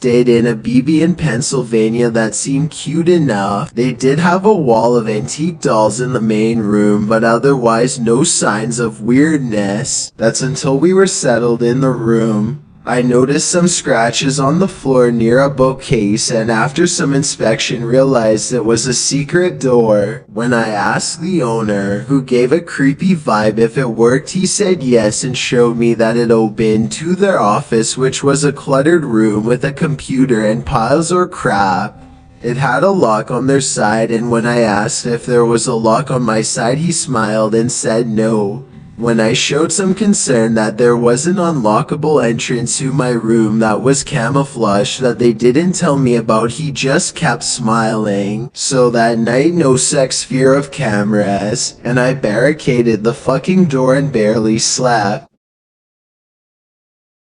stayed in a BB in Pennsylvania that seemed cute enough. They did have a wall of antique dolls in the main room, but otherwise no signs of weirdness. That's until we were settled in the room. I noticed some scratches on the floor near a bookcase, and after some inspection realized it was a secret door. When I asked the owner, who gave a creepy vibe, if it worked, he said yes and showed me that it opened to their office, which was a cluttered room with a computer and piles of crap. It had a lock on their side, and when I asked if there was a lock on my side, he smiled and said no. When I showed some concern that there was an unlockable entrance to my room that was camouflaged that they didn't tell me about, he just kept smiling. So that night, no sex, fear of cameras, and I barricaded the fucking door and barely slept.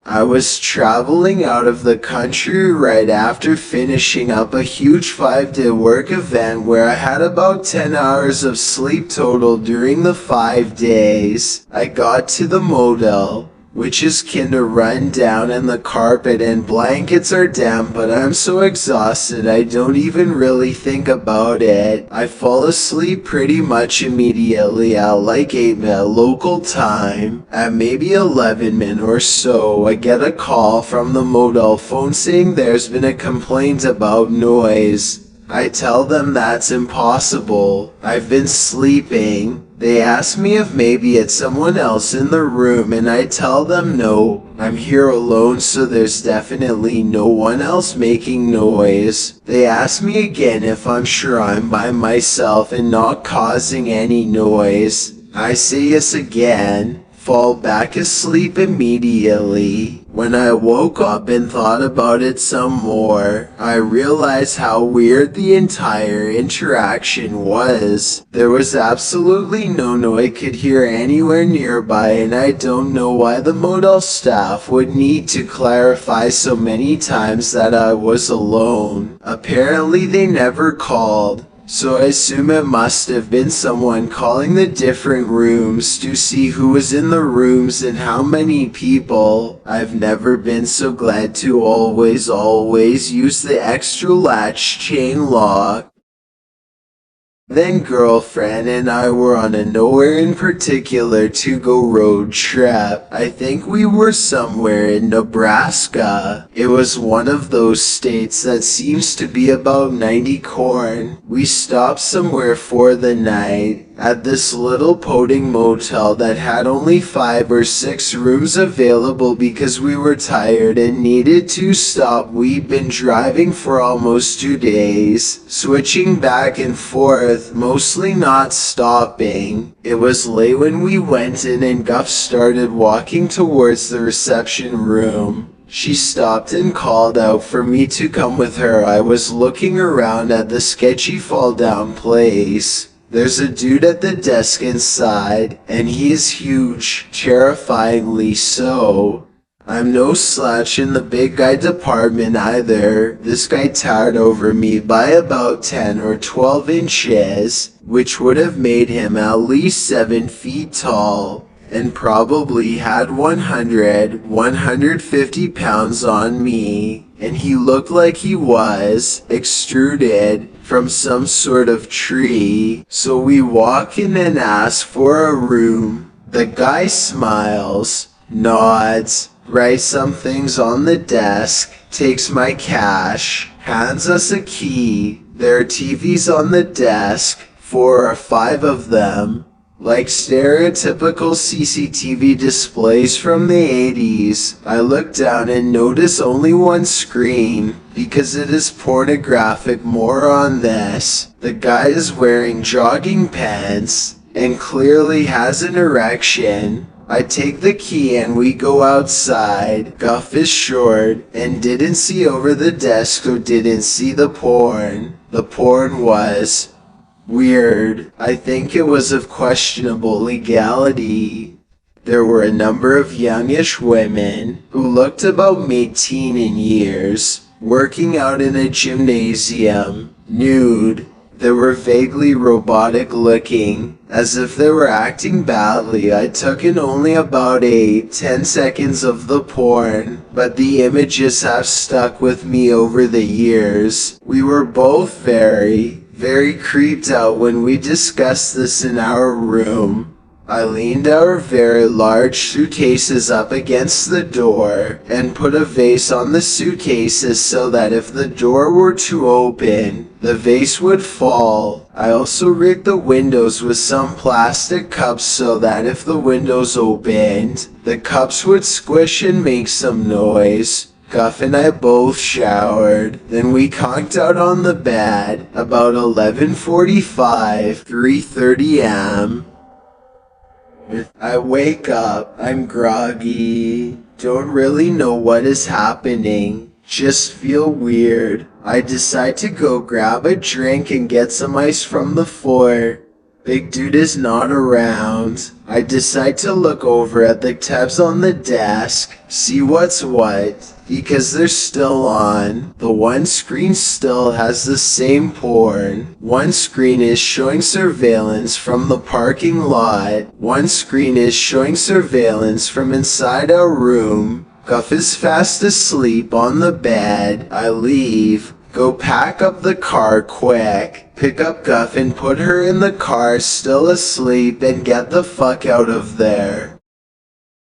I was traveling out of the country right after finishing up a huge 5-day work event where I had about 10 hours of sleep total during the 5 days. I got to the motel, which is kinda run down, and the carpet and blankets are damp, but I'm so exhausted I don't even really think about it. I fall asleep pretty much immediately at like 8 local time. At maybe 11 or so, I get a call from the motel phone saying there's been a complaint about noise. I tell them that's impossible. I've been sleeping. They ask me if maybe it's someone else in the room, and I tell them no, I'm here alone, so there's definitely no one else making noise. They ask me again if I'm sure I'm by myself and not causing any noise. I say yes again, fall back asleep immediately. When I woke up and thought about it some more, I realized how weird the entire interaction was. There was absolutely no noise I could hear anywhere nearby, and I don't know why the motel staff would need to clarify so many times that I was alone. Apparently they never called. So I assume it must have been someone calling the different rooms to see who was in the rooms and how many people. I've never been so glad to always use the extra latch chain lock. Then girlfriend and I were on a nowhere in particular to go road trip. I think we were somewhere in Nebraska. It was one of those states that seems to be about 90 corn. We stopped somewhere for the night at this little podunk motel that had only 5 or 6 rooms available because we were tired and needed to stop. We'd been driving for almost 2 days, switching back and forth, mostly not stopping. It was late when we went in and Guff started walking towards the reception room. She stopped and called out for me to come with her. I was looking around at the sketchy fall down place. There's a dude at the desk inside, and he is huge, terrifyingly so. I'm no slouch in the big guy department either. This guy towered over me by about 10 or 12 inches, which would have made him at least 7 feet tall, and probably had 150 pounds on me, and he looked like he was extruded from some sort of tree. So we walk in and ask for a room. The guy smiles, nods, writes some things on the desk, takes my cash, hands us a key. There are TVs on the desk, 4 or 5 of them, like stereotypical CCTV displays from the 80s. I look down and notice only one screen, because it is pornographic. More on this. The guy is wearing jogging pants, and clearly has an erection. I take the key and we go outside. Guff is short, and didn't see over the desk, so didn't see the porn. The porn was weird. I think it was of questionable legality. There were a number of youngish women who looked about mid-teen in years, working out in a gymnasium, nude. They were vaguely robotic looking, as if they were acting badly. I took in only about 8-10 seconds of the porn, but the images have stuck with me over the years. We were both very creeped out when we discussed this in our room. I leaned our very large suitcases up against the door and put a vase on the suitcases so that if the door were to open, the vase would fall. I also rigged the windows with some plastic cups so that if the windows opened, the cups would squish and make some noise. Guff and I both showered, then we conked out on the bed about 11:45, 3:30 am. I wake up, I'm groggy, don't really know what is happening, just feel weird. I decide to go grab a drink and get some ice from the floor. Big dude is not around. I decide to look over at the tabs on the desk, see what's what, because they're still on. The one screen still has the same porn. One screen is showing surveillance from the parking lot. One screen is showing surveillance from inside our room. Guff is fast asleep on the bed. I leave. Go pack up the car quick, pick up Guff and put her in the car still asleep and get the fuck out of there.